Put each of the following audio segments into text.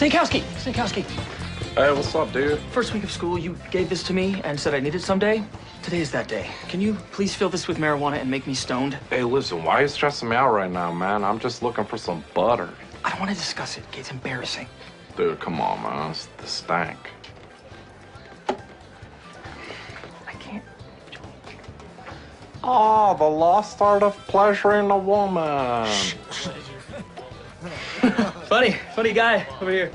Stankowski! Stankowski! Hey, what's up, dude? First week of school, you gave this to me and said I need it someday. Today is that day. Can you please fill this with marijuana and make me stoned? Hey, listen, why are you stressing me out right now, man? I'm just looking for some butter. I don't want to discuss it. It's embarrassing. Dude, come on, man. It's the stank. I can't. Oh, the lost art of pleasuring a woman. Funny guy over here.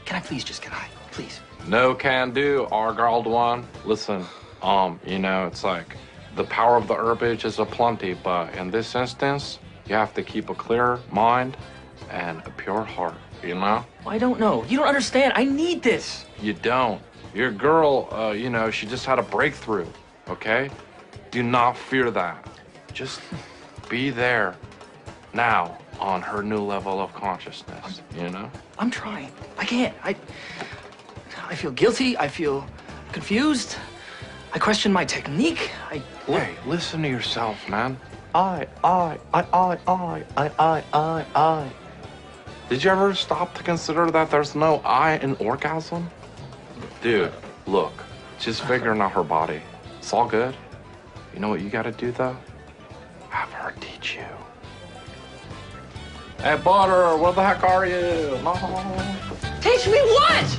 Can I please just get high? Please. No can do, Argyled one. Listen, you know, it's like the power of the herbage is aplenty, but in this instance, you have to keep a clear mind and a pure heart, you know? I don't know. You don't understand. I need this. You don't. Your girl, you know, she just had a breakthrough, okay? Do not fear that. Just be there now on her new level of consciousness, you know? I'm trying. I can't. I feel guilty. I feel confused. I question my technique. Hey, listen to yourself, man. I. Did you ever stop to consider that there's no I in orgasm? Dude, look, she's figuring out her body. It's all good. You know what you gotta do, though? Have her teach you. Hey, Butter, where the heck are you? No. Teach me what?